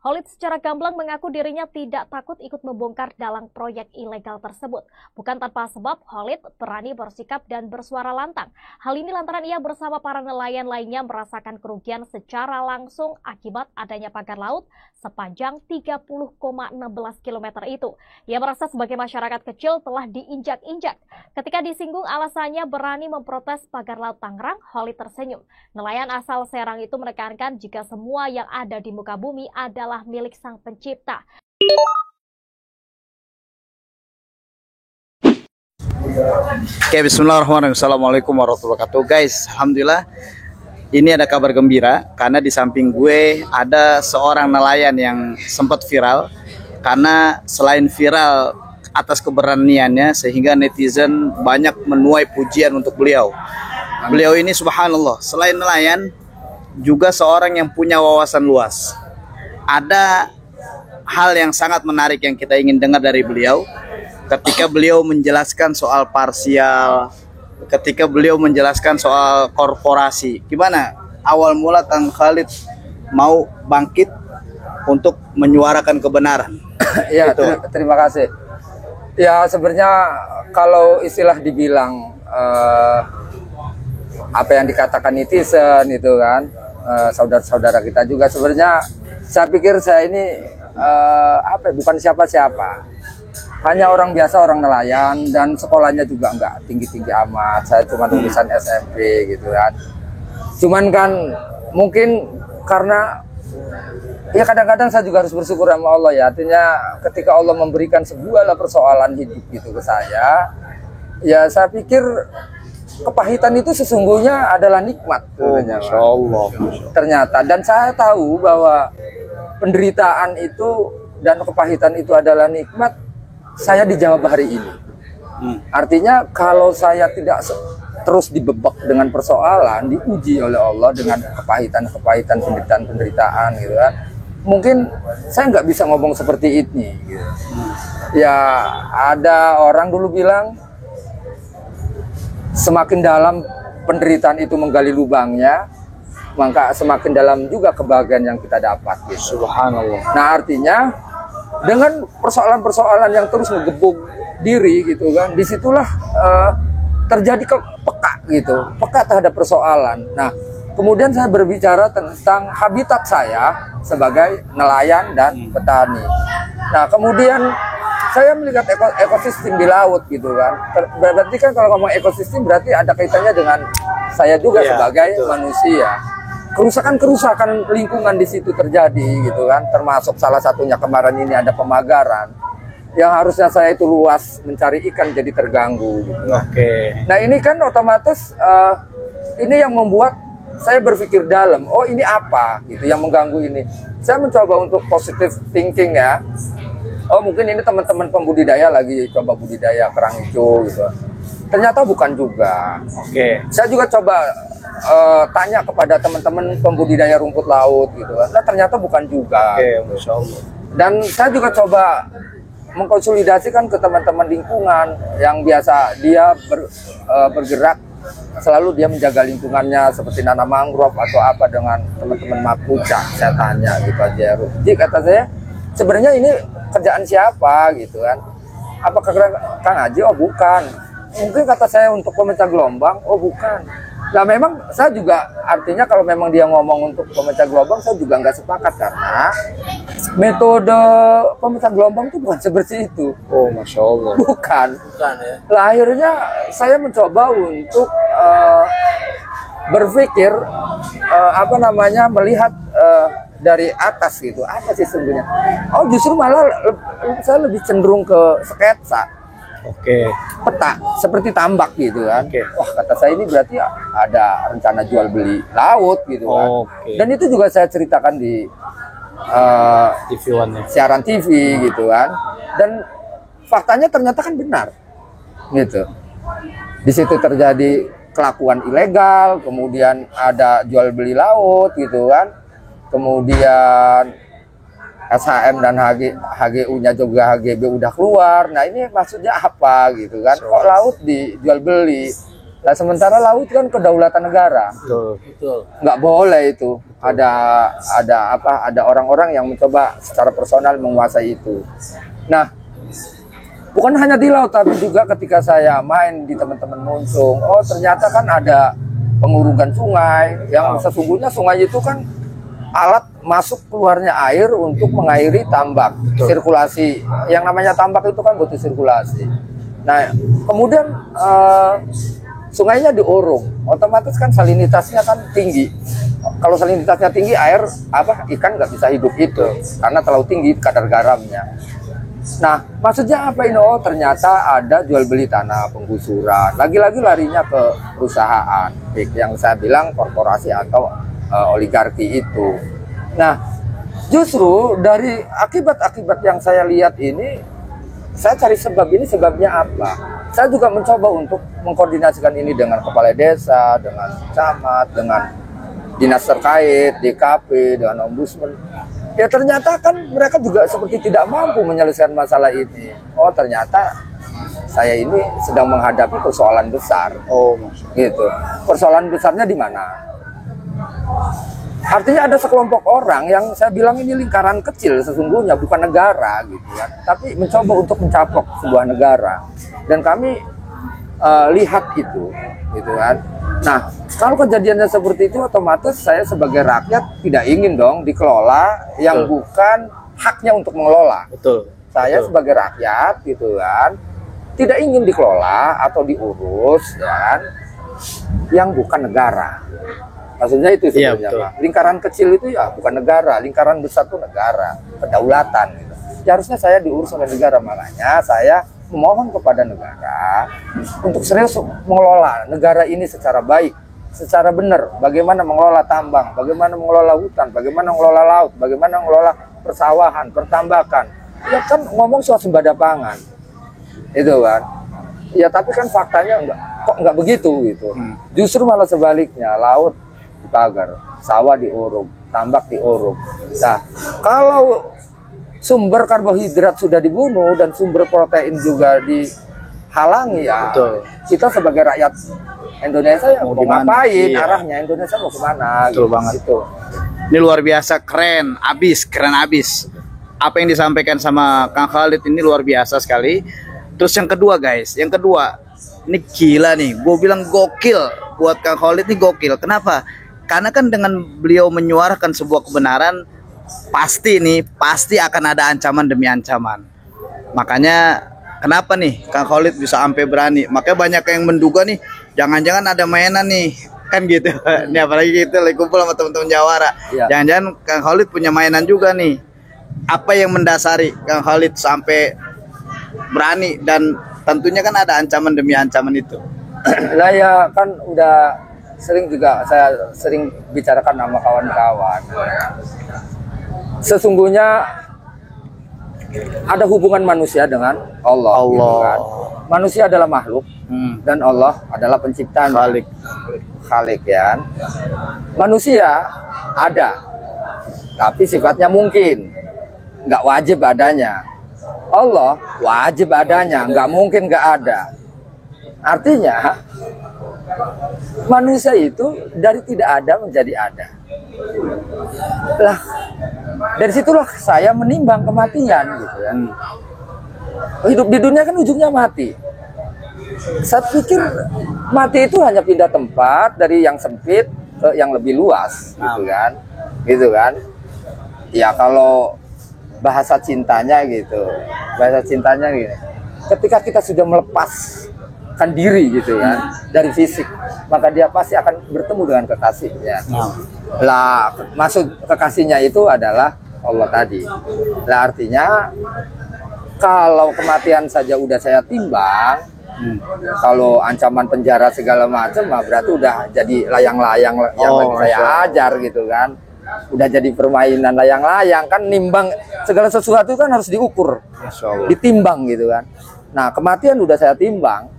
Khalid secara gamblang mengaku dirinya tidak takut ikut membongkar dalang proyek ilegal tersebut. Bukan tanpa sebab, Khalid berani bersikap dan bersuara lantang. Hal ini lantaran ia bersama para nelayan lainnya merasakan kerugian secara langsung akibat adanya pagar laut sepanjang 30,16 km itu. Ia merasa sebagai masyarakat kecil telah diinjak-injak. Ketika disinggung alasannya berani memprotes pagar laut Tangerang, Khalid tersenyum. Nelayan asal Serang itu menekankan jika semua yang ada di muka bumi adalah milik Sang Pencipta. Oke, bismillahirrahmanirrahim. Assalamualaikum warahmatullahi wabarakatuh. Guys, alhamdulillah ini ada kabar gembira karena di samping gue ada seorang nelayan yang sempat viral. Karena selain viral atas keberaniannya sehingga netizen banyak menuai pujian untuk beliau. Beliau ini subhanallah, selain nelayan juga seorang yang punya wawasan luas. Ada hal yang sangat menarik yang kita ingin dengar dari beliau ketika beliau menjelaskan soal parsial, ketika beliau menjelaskan soal korporasi. Gimana awal mula Kang Khalid mau bangkit untuk menyuarakan kebenaran? Ya, terima kasih. Ya, sebenarnya kalau istilah dibilang apa yang dikatakan netizen itu kan, saudara-saudara kita juga sebenarnya saya pikir saya ini bukan siapa-siapa. Hanya orang biasa, orang nelayan, dan sekolahnya juga enggak tinggi-tinggi amat. Saya cuma lulusan SMP gitu kan. Cuman kan mungkin karena ya kadang-kadang saya juga harus bersyukur sama Allah ya. Artinya ketika Allah memberikan sebuah persoalan hidup gitu ke saya, ya saya pikir kepahitan itu sesungguhnya adalah nikmat. Masya Allah. Ternyata, dan saya tahu bahwa penderitaan itu dan kepahitan itu adalah nikmat. Saya dijawab hari ini. Artinya kalau saya tidak terus dibebak dengan persoalan, diuji oleh Allah dengan kepahitan-kepahitan, penderitaan-penderitaan gitu kan, mungkin saya nggak bisa ngomong seperti ini gitu. Ya ada orang dulu bilang semakin dalam penderitaan itu menggali lubangnya, maka semakin dalam juga kebahagiaan yang kita dapat gitu. Subhanallah. Nah artinya dengan persoalan-persoalan yang terus ngegebuk diri gitu kan, disitulah terjadi peka gitu, peka terhadap persoalan. Nah kemudian saya berbicara tentang habitat saya sebagai nelayan dan petani. Nah kemudian saya melihat ekosistem di laut gitu kan. Berarti kan kalau ngomong ekosistem berarti ada kaitannya dengan saya juga sebagai manusia. Kerusakan lingkungan di situ terjadi gitu kan, termasuk salah satunya kemarin ini ada pemagaran yang harusnya saya itu luas mencari ikan jadi terganggu gitu. Oke. Nah ini kan otomatis ini yang membuat saya berpikir dalam, oh ini apa gitu yang mengganggu ini. Saya mencoba untuk positive thinking ya. Oh mungkin ini teman-teman pembudidaya lagi coba budidaya kerang hijau gitu. Ternyata bukan juga. Oke. Saya juga coba tanya kepada teman-teman pembudidaya rumput laut gitu. Nah ternyata bukan juga. Oke, Masya Allah. Dan saya juga coba mengkonsolidasikan ke teman-teman lingkungan yang biasa dia bergerak, selalu dia menjaga lingkungannya seperti nanam mangrove atau apa dengan teman-teman Makuca. Saya tanya gitu aja. Jadi kata saya sebenarnya ini kerjaan siapa gitu kan? Apakah Kang Haji? Oh bukan. Mungkin kata saya untuk pemecah gelombang. Oh bukan. Nah memang saya juga artinya kalau memang dia ngomong untuk pemecah gelombang, saya juga nggak sepakat karena metode pemecah gelombang itu bukan seperti itu. Oh Masya Allah. Bukan Ya. Lah akhirnya saya mencoba untuk berpikir melihat dari atas gitu, apa sih sebenarnya. Oh justru malah saya lebih cenderung ke sketsa. Oke. Peta seperti tambak gitu kan. Oke. Wah kata saya ini berarti ada rencana jual beli laut gitu kan. Oke. Dan itu juga saya ceritakan di TV One-nya. siaran TV gitu kan. Dan faktanya ternyata kan benar gitu. Di situ terjadi kelakuan ilegal, kemudian ada jual beli laut gitu kan. Kemudian SHM dan HGU-nya juga HGB udah keluar. Nah ini maksudnya apa gitu kan? Kok laut dijual beli? Nah, sementara laut kan kedaulatan negara. Betul. Nggak boleh itu. Ada orang-orang yang mencoba secara personal menguasai itu. Nah, bukan hanya di laut, tapi juga ketika saya main di teman-teman Munsung, oh ternyata kan ada pengurugan sungai, yang sesungguhnya sungai itu kan alat masuk keluarnya air untuk mengairi tambak. Betul. Sirkulasi, yang namanya tambak itu kan butuh sirkulasi. Nah, kemudian sungainya diurung, otomatis kan salinitasnya kan tinggi. Kalau salinitasnya tinggi, air ikan nggak bisa hidup itu, karena terlalu tinggi kadar garamnya. Nah, maksudnya apa ini? Oh, ternyata ada jual beli tanah, penggusuran. Lagi-lagi larinya ke perusahaan, yang saya bilang korporasi atau oligarki itu. Nah, justru dari akibat-akibat yang saya lihat ini, saya cari sebab ini, sebabnya apa? Saya juga mencoba untuk mengkoordinasikan ini dengan kepala desa, dengan camat, dengan dinas terkait, DKP, dengan ombudsman. Ya ternyata kan mereka juga seperti tidak mampu menyelesaikan masalah ini. Oh ternyata saya ini sedang menghadapi persoalan besar. Oh gitu. Persoalan besarnya di mana? Artinya ada sekelompok orang yang saya bilang ini lingkaran kecil sesungguhnya, bukan negara gitu ya, tapi mencoba untuk mencaplok sebuah negara. Dan kami lihat itu, gitu kan. Nah, kalau kejadiannya seperti itu, otomatis saya sebagai rakyat tidak ingin dong dikelola yang bukan haknya untuk mengelola. Betul. Saya sebagai rakyat, gitu kan, tidak ingin dikelola atau diurus, kan, yang bukan negara. Maksudnya itu sebenarnya, Pak. Lingkaran kecil itu ya bukan negara, lingkaran besar itu negara, kedaulatan. Gitu. Ya, harusnya saya diurus oleh negara, makanya saya memohon kepada negara untuk serius mengelola negara ini secara baik, secara benar. Bagaimana mengelola tambang, bagaimana mengelola hutan, bagaimana mengelola laut, bagaimana mengelola persawahan, pertambakan. Ya kan ngomong swasembada pangan, itu kan. Ya tapi kan faktanya nggak begitu gitu. Justru malah sebaliknya, laut dipagar, sawah diuruk, tambak diuruk. Nah, kalau sumber karbohidrat sudah dibunuh dan sumber protein juga dihalangi, ya betul. Kita sebagai rakyat Indonesia ya mau ngapain? Iya. Arahnya Indonesia mau kemana? Betul gitu. Banget itu. Ini luar biasa, keren abis. Apa yang disampaikan sama Kang Khalid ini luar biasa sekali. Terus yang kedua guys, ini gila nih, gue bilang gokil. Buat Kang Khalid ini gokil. Kenapa? Karena kan dengan beliau menyuarakan sebuah kebenaran, pasti akan ada ancaman demi ancaman. Makanya kenapa nih Kang Khalid bisa sampai berani? Makanya banyak yang menduga nih, jangan-jangan ada mainan nih, kan gitu. Ini apalagi kita lagi kumpul sama teman-teman Jawara. Ya. Jangan-jangan Kang Khalid punya mainan juga nih. Apa yang mendasari Kang Khalid sampai berani, dan tentunya kan ada ancaman demi ancaman itu. Lah ya kan udah saya sering bicarakan sama kawan-kawan. Sesungguhnya ada hubungan manusia dengan Allah. Gitu kan. Manusia adalah makhluk dan Allah adalah penciptanya. Khalik ya. Manusia ada, tapi sifatnya mungkin, nggak wajib adanya. Allah wajib adanya, nggak mungkin nggak ada. Artinya manusia itu dari tidak ada menjadi ada. Lah, dari situlah saya menimbang kematian gitu ya. Hidup di dunia kan ujungnya mati. Saya pikir mati itu hanya pindah tempat dari yang sempit ke yang lebih luas, gitu kan. Ya kalau bahasa cintanya gini. Ketika kita sudah melepaskan diri gitu kan dari fisik, maka dia pasti akan bertemu dengan kekasihnya. Lah, maksud kekasihnya itu adalah Allah tadi. Lah artinya kalau kematian saja udah saya timbang, kalau ancaman penjara segala macam, berarti udah jadi layang-layang yang lagi saya ajar gitu kan. Udah jadi permainan layang-layang kan, nimbang segala sesuatu kan harus diukur, ditimbang gitu kan. Nah kematian udah saya timbang,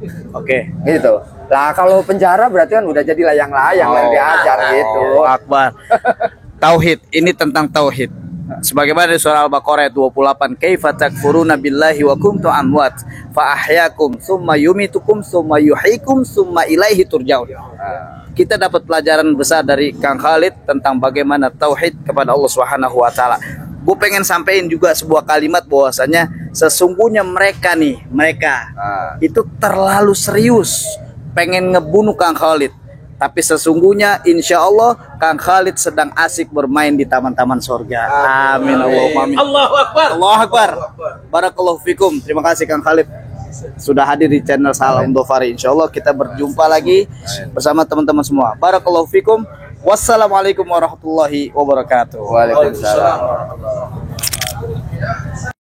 gitu. Lah kalau penjara berarti kan udah jadi layang-layang yang diajar gitu. Akbar. Tauhid, ini tentang tauhid. Sebagaimana di surah Al-Baqarah ayat 28, kaifa takfuruna billahi wa kuntum amwat fa ahyakum tsumma yumitukum tsumma yuhyikum tsumma ilaihi turja'un. Kita dapat pelajaran besar dari Kang Khalid tentang bagaimana tauhid kepada Allah Subhanahu wa taala. Gue pengen sampein juga sebuah kalimat bahwasanya sesungguhnya mereka itu terlalu serius pengen ngebunuh Kang Khalid. Tapi sesungguhnya insya Allah Kang Khalid sedang asik bermain di taman-taman surga. Amin Allahumma amin. Allahu Akbar. Allahu Akbar. Barakallahu fikum. Terima kasih Kang Khalid sudah hadir di channel Salam Dofari. Insya Allah kita berjumpa lagi bersama teman-teman semua. Barakallahu fikum. Wassalamualaikum warahmatullahi wabarakatuh. Waalaikumsalam.